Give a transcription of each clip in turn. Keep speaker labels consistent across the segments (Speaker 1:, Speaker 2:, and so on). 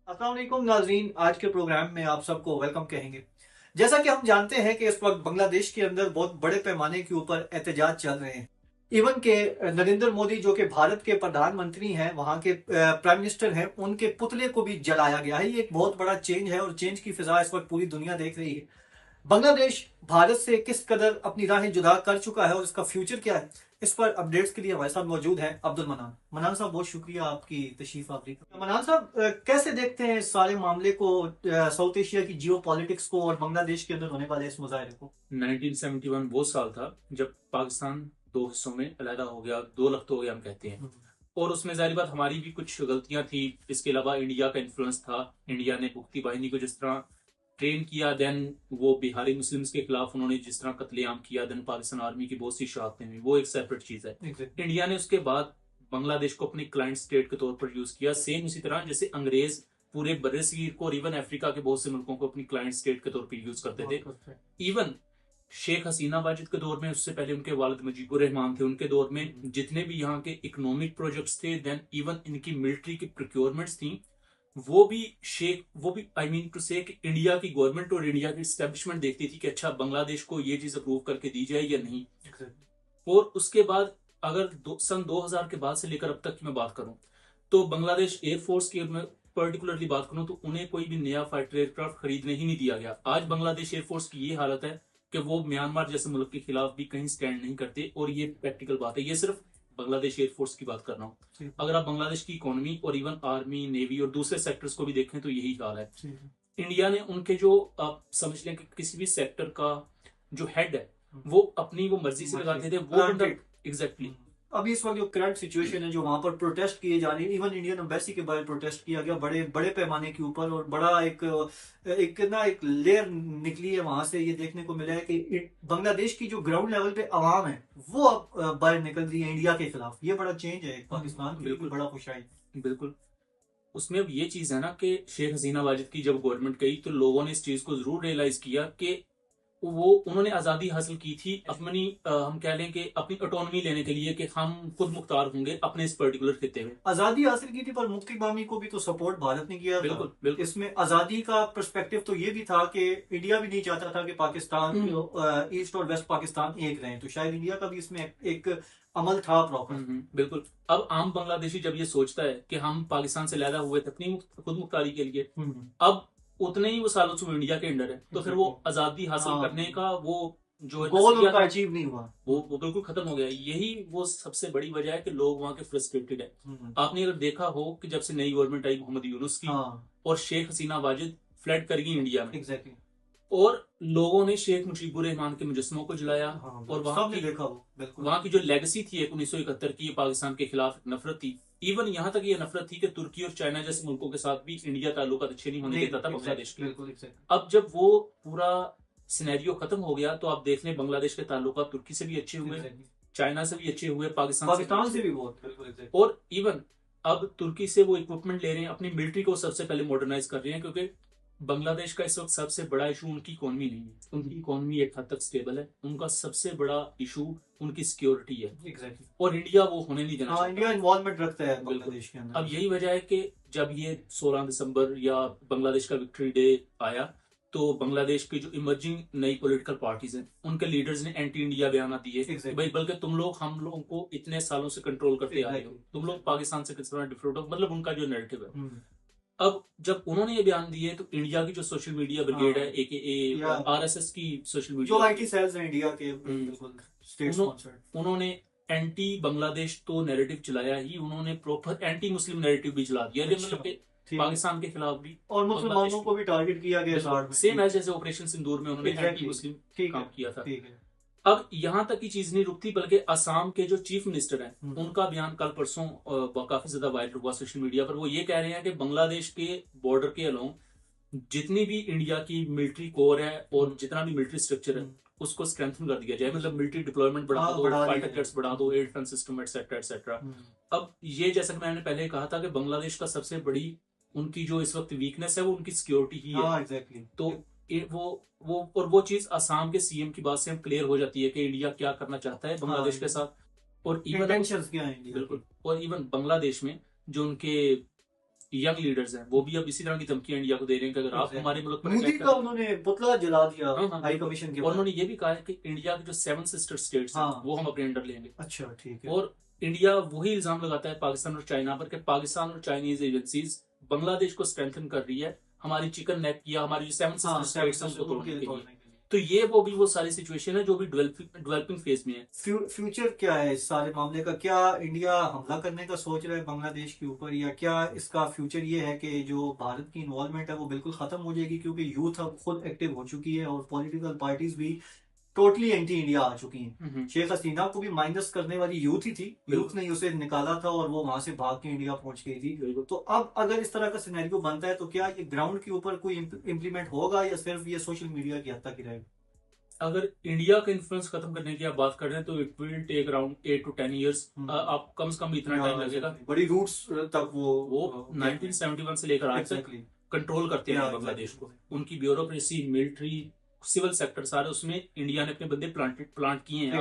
Speaker 1: अस्सलाम वालेकुम नाजरीन, आज के प्रोग्राम में आप सबको वेलकम कहेंगे। जैसा कि हम जानते हैं कि इस वक्त बांग्लादेश के अंदर बहुत बड़े पैमाने के ऊपर एहतजाज चल रहे हैं। इवन के नरेंद्र मोदी जो कि भारत के प्रधानमंत्री हैं, वहाँ के प्राइम मिनिस्टर हैं, उनके पुतले को भी जलाया गया है। ये एक बहुत बड़ा चेंज है और चेंज की फिजा इस वक्त पूरी दुनिया देख रही है। बांग्लादेश भारत से किस कदर अपनी राहें जुदा कर चुका है और इसका फ्यूचर क्या है, इस पर अपडेट्स के लिए हमारे साथ मौजूद हैं अब्दुल मनान। मनान साहब, बहुत शुक्रिया आपकी तशरीफ आवरी का। मनान साहब, कैसे देखते हैं इस सारे मामले को, साउथ एशिया की जियो पॉलिटिक्स को और बांग्लादेश के अंदर होने वाले इस मुजाहरे को?
Speaker 2: 1971 वो साल था जब पाकिस्तान दो हिस्सों में अलहदा हो गया, दो लख्त हो गया हम कहते हैं। और उसमें जाहिर बात हमारी भी कुछ गलतियां थी। इसके अलावा इंडिया का इन्फ्लुएंस था। इंडिया ने पुख्ती बाहिनी को जिस तरह ट्रेन किया, देन वो बिहारी मुस्लिम्स के खिलाफ उन्होंने जिस तरह कत्लेआम किया, देन पाकिस्तान आर्मी की बहुत सी शहादतें हुई, वो एक सेपरेट चीज है। इंडिया ने उसके बाद बांग्लादेश को अपनी क्लाइंट स्टेट के तौर पर यूज किया, सेम उसी तरह जैसे अंग्रेज पूरे बर्रे को और इवन अफ्रीका के बहुत से मुल्कों को अपनी क्लाइंट स्टेट के तौर पर यूज करते थे। इवन शेख हसीना वाजिद के दौर में, उससे पहले उनके वालिद मुजीबुर रहमान थे, उनके दौर में जितने भी यहाँ के इकोनॉमिक प्रोजेक्ट्स थे, देन इवन इनकी मिलिट्री की प्रोक्योरमेंट्स थी, वो भी आई मीन टू से इंडिया की गवर्नमेंट और इंडिया की स्टैब्लिशमेंट देखती थी कि अच्छा बांग्लादेश को ये चीज अप्रूव करके दी जाए या नहीं। और उसके बाद अगर सन 2000 के बाद से लेकर अब तक की मैं बात करूं, तो बांग्लादेश एयरफोर्स की मैं पर्टिकुलरली बात करूं तो उन्हें कोई भी नया फाइटर एयरक्राफ्ट खरीदने ही नहीं दिया गया। आज बांग्लादेश एयरफोर्स की ये हालत है कि वो म्यांमार जैसे मुल्क के खिलाफ भी कहीं स्टैंड नहीं करते, और ये प्रैक्टिकल बात है। ये सिर्फ बांग्लादेश एयरफोर्स की बात कर रहा हूँ। अगर आप बांग्लादेश की इकोनॉमी और इवन आर्मी, नेवी और दूसरे सेक्टर्स को भी देखें तो यही हाल है। इंडिया ने उनके जो, आप समझ लें कि किसी भी सेक्टर का जो हेड है वो अपनी वो मर्जी से लगाते थे, वो एग्जैक्टली।
Speaker 1: अभी इस वक्त जो करंट सिचुएशन है, जो वहां पर प्रोटेस्ट किए जा रहे हैं, इवन इंडियन एम्बेसी के बाहर प्रोटेस्ट किया गया बड़े बड़े पैमाने के ऊपर, और बड़ा एक लेयर निकली है वहां से। ये देखने को मिला है कि बांग्लादेश की जो ग्राउंड लेवल पे आवाम है वो अब बाहर निकल रही है इंडिया के खिलाफ। ये बड़ा चेंज है पाकिस्तान, बिल्कुल बड़ा खुशाई।
Speaker 2: बिल्कुल। उसमें अब ये चीज है ना कि शेख हसीना वाजिद की जब गवर्नमेंट गई तो लोगों ने इस चीज को जरूर रियलाइज किया कि वो उन्होंने आजादी हासिल की थी अपनी, हम कह लें कि अपनी ऑटोनॉमी लेने के लिए, कि हम खुद मुख्तार होंगे अपने इस पर्टिकुलर खिते में।
Speaker 1: आजादी हासिल की थी, पर मुफ्ती बामी को भी तो सपोर्ट भारत ने किया
Speaker 2: बिल्कुल,
Speaker 1: था।
Speaker 2: बिल्कुल।
Speaker 1: इसमें आजादी का पर्सपेक्टिव तो ये भी था कि इंडिया भी नहीं चाहता था कि पाकिस्तान, ईस्ट और वेस्ट पाकिस्तान एक रहे, तो शायद इंडिया का भी इसमें एक अमल था प्रॉपर।
Speaker 2: बिल्कुल। अब आम बांग्लादेशी जब ये सोचता है कि हम पाकिस्तान से लैदा हुए थे अपनी खुद मुख्तारी के लिए, अब उतने ही वो सालों से वो इंडिया के अंडर है, तो फिर वो आजादी हासिल करने का वो जो
Speaker 1: गोल उनका अचीव नहीं हुआ,
Speaker 2: वो बिल्कुल खत्म हो गया। यही वो सबसे बड़ी वजह है कि लोग वहां के फ्रस्ट्रेटेड है। आपने अगर देखा हो कि जब से नई गवर्नमेंट आई मोहम्मद यूनुस की, और शेख हसीना वाजिद फ्लड कर गई इंडिया में,
Speaker 1: एग्जैक्टली,
Speaker 2: और लोगों ने शेख मुजीबुर रहमान के मुजस्मों को जलाया, और वहां की जो लेगेसी थी 1971 की, पाकिस्तान के खिलाफ नफरत थी। इवन यहाँ तक ये नफरत थी कि तुर्की और चाइना जैसे मुल्कों के साथ भी इंडिया ताल्लुकात अच्छे नहीं होने देता था बांग्लादेश के। अब जब वो पूरा सिनेरियो खत्म हो गया तो आप देख लें बांग्लादेश के ताल्लुकात तुर्की से भी अच्छे हुए, चाइना से भी अच्छे हुए, पाकिस्तान से भी बहुत। और इवन अब तुर्की से वो इक्विपमेंट ले रहे हैं, अपनी मिलिट्री को सबसे पहले मॉडर्नाइज कर रहे हैं, क्योंकि बांग्लादेश का इस वक्त सबसे बड़ा इशू उनकी इकोनॉमी नहीं है। उनकी इकोनॉमी एक हद तक स्टेबल है, उनका सबसे बड़ा इशू उनकी सिक्योरिटी है। एग्जैक्टली। और इंडिया वो होने नहीं देना।
Speaker 1: इंडिया इन्वॉल्वमेंट रखता है बांग्लादेश के अंदर।
Speaker 2: अब यही वजह है कि जब ये 16 दिसंबर या बांग्लादेश का विक्ट्री डे आया, तो बांग्लादेश की जो इमर्जिंग नई पॉलिटिकल पार्टीज हैं उनके लीडर्स ने एंटी इंडिया बयान दिए। भाई बल्कि तुम लोग हम लोगों को इतने सालों से कंट्रोल करते आए हो, तुम लोग पाकिस्तान से किस तरह डिफरेंट हो, मतलब उनका जो नैरेटिव है। अब जब उन्होंने ये बयान दिए तो इंडिया की जो सोशल मीडिया ब्रिगेड है, AKA RSS की सोशल मीडिया,
Speaker 1: जो IT सेल्स हैं इंडिया के, स्टेट स्पॉन्सर्ड,
Speaker 2: उन्होंने एंटी बांग्लादेश तो नैरेटिव चलाया ही, उन्होंने प्रॉपर एंटी मुस्लिम नैरेटिव भी चला दिया, मतलब पाकिस्तान के खिलाफ भी,
Speaker 1: और मुसलमानों को भी टारगेट किया गया।
Speaker 2: सेम है जैसे ऑपरेशन सिंदूर में उन्होंने एंटी मुस्लिम काम किया था। अब यहाँ तक की चीज नहीं रुकती, बल्कि असम के जो चीफ मिनिस्टर हैं उनका बयान कल परसों काफी ज्यादा वायरल हुआ सोशल मीडिया पर। वो ये कह रहे हैं कि बांग्लादेश के बॉर्डर के अलोंग जितनी भी इंडिया की मिलिट्री कोर है और जितना भी मिलिट्री स्ट्रक्चर है उसको स्ट्रेंथन कर दिया जाए, मतलब मिलिट्री डिप्लॉयमेंट बढ़ा दो, फाइटर जेट्स बढ़ा दो, air defence system etcetera etcetera. अब ये जैसा कि मैंने पहले कहा था कि बांग्लादेश का सबसे बड़ी उनकी जो इस वक्त वीकनेस है वो उनकी सिक्योरिटी ही है। तो वो चीज असम के CM की बात से हम क्लियर हो जाती है कि इंडिया क्या करना चाहता है बांग्लादेश के साथ, और इवन
Speaker 1: क्या है बिल्कुल।
Speaker 2: और इवन बांग्लादेश में जो उनके यंग लीडर्स हैं वो भी अब इसी तरह की धमकियां इंडिया को दे रहे हैं कि अगर आप हमारे मुल्क पर
Speaker 1: मोदी
Speaker 2: अटैक
Speaker 1: का उन्होंने पुतला जला दिया
Speaker 2: हाँ,
Speaker 1: हाई कमीशन के
Speaker 2: और
Speaker 1: बाद।
Speaker 2: उन्होंने ये भी कहा है कि इंडिया के जो 7 सिस्टर स्टेट्स हैं
Speaker 1: हाँ।
Speaker 2: वो हम अपने अंडर लेंगे।
Speaker 1: अच्छा ठीक है।
Speaker 2: और इंडिया वही इल्जाम लगाता है पाकिस्तान और चाइना पर कि पाकिस्तान और चाइनीज एजेंसीज बांग्लादेश को स्ट्रेंथन कर रही है हमारी चिकन नेक या हमारी जो 7 सिस्टर स्टेट्स हैं उनको तोड़ने के लिए। तो ये वो सारी सिचुएशन है जो भी डेवलपिंग फेज में है।
Speaker 1: फ्यूचर क्या है इस सारे मामले का? क्या इंडिया हमला करने का सोच रहा है बांग्लादेश के ऊपर, या क्या इसका फ्यूचर ये है कि जो भारत की इन्वॉल्वमेंट है वो बिल्कुल खत्म हो जाएगी, क्योंकि यूथ अब खुद एक्टिव हो चुकी है और पॉलिटिकल पार्टीज भी टोटली एंटी इंडिया आ चुकी हैं। शेख हसीना को भी माइनस करने वाली यूथ ही थी, यूथ ने उसे निकाला था और वो वहां से भाग के इंडिया पहुंच गई थी। तो अब अगर इस तरह का सिनेरियो बनता है तो क्या ये ग्राउंड के ऊपर कोई इम्प्लीमेंट होगा या सिर्फ ये सोशल मीडिया की हद तक ही रहेगा?
Speaker 2: अगर इंडिया का इन्फ्लुएंस खत्म करने की आप बात कर रहे हैं तो it will take around 8 to 10 years। आप कम से कम इतना टाइम लगेगा।
Speaker 1: बड़ी रूट्स तक वो
Speaker 2: 1971 से लेकर आज तक कंट्रोल करते हैं बांग्लादेश को। उनकी ब्यूरोक्रेसी, मिलिट्री, सिविल सेक्टर सारे उसमें इंडिया ने अपने बंदे प्लांट किए हैं।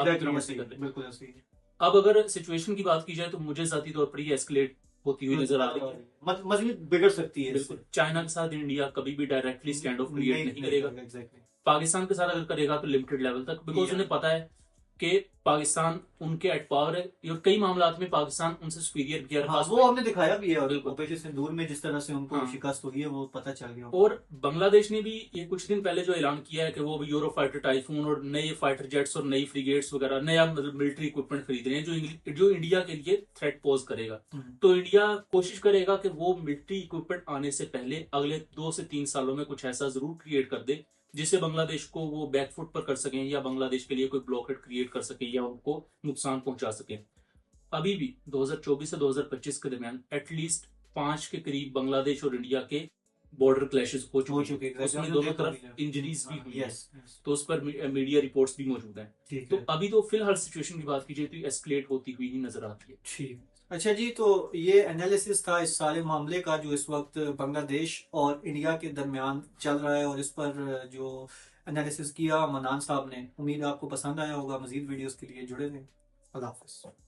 Speaker 2: अब अगर सिचुएशन की बात की जाए तो मुझे जाती तौर पर ये एस्केलेट होती हुई नजर आ रही है,
Speaker 1: मजबूत बिगड़ सकती है।
Speaker 2: बिल्कुल चाइना के साथ इंडिया कभी भी डायरेक्टली स्टैंड ऑफ क्रिएट नहीं करेगा। पाकिस्तान के साथ अगर करेगा तो लिमिटेड लेवल तक, बिकॉज उन्हें पता है कि पाकिस्तान उनके एट पावर है और कई मामलात में पाकिस्तान उनसे सुपीरियर किया।
Speaker 1: हाँ, वो हमने दिखाया भी है और ऑपरेशन सिंदूर में जिस तरह से उनको शिकस्त हुई है वो पता चल गया।
Speaker 2: और बांग्लादेश ने भी ये कुछ दिन पहले जो ऐलान किया है कि वो यूरो फाइटर टाइफून और नए फाइटर जेट्स और नई फ्रिगेट्स वगैरह नया मतलब मिलिट्री इक्विपमेंट खरीद रहे हैं जो इंडिया के लिए थ्रेट पोज करेगा। तो इंडिया कोशिश करेगा कि वो मिलिट्री इक्विपमेंट आने से पहले अगले 2 से 3 सालों में कुछ ऐसा जरूर क्रिएट कर दे जिससे बांग्लादेश को वो बैकफुट पर कर सकें या बांग्लादेश के लिए कोई ब्लॉकेट क्रिएट कर सके या उनको नुकसान पहुंचा सके। अभी भी 2024 से 2025 के दरमियान एटलीस्ट 5 के करीब बांग्लादेश और इंडिया के बॉर्डर क्लैशेस हो चुके हैं। उसमें दोनों तरफ इंजरीज भी हुई है, तो उस पर मीडिया रिपोर्ट्स भी मौजूद हैं। तो अभी तो फिलहाल सिचुएशन की बात की जाए तो एस्केलेट होती हुई ही नजर आती है।
Speaker 1: ठीक, अच्छा जी, तो ये एनालिसिस था इस सारे मामले का जो इस वक्त बांग्लादेश और इंडिया के दरमियान चल रहा है, और इस पर जो एनालिसिस किया मनान साहब ने। उम्मीद आपको पसंद आया होगा। मजीद वीडियोस के लिए जुड़े रहें। अल्लाह हाफ़िज़।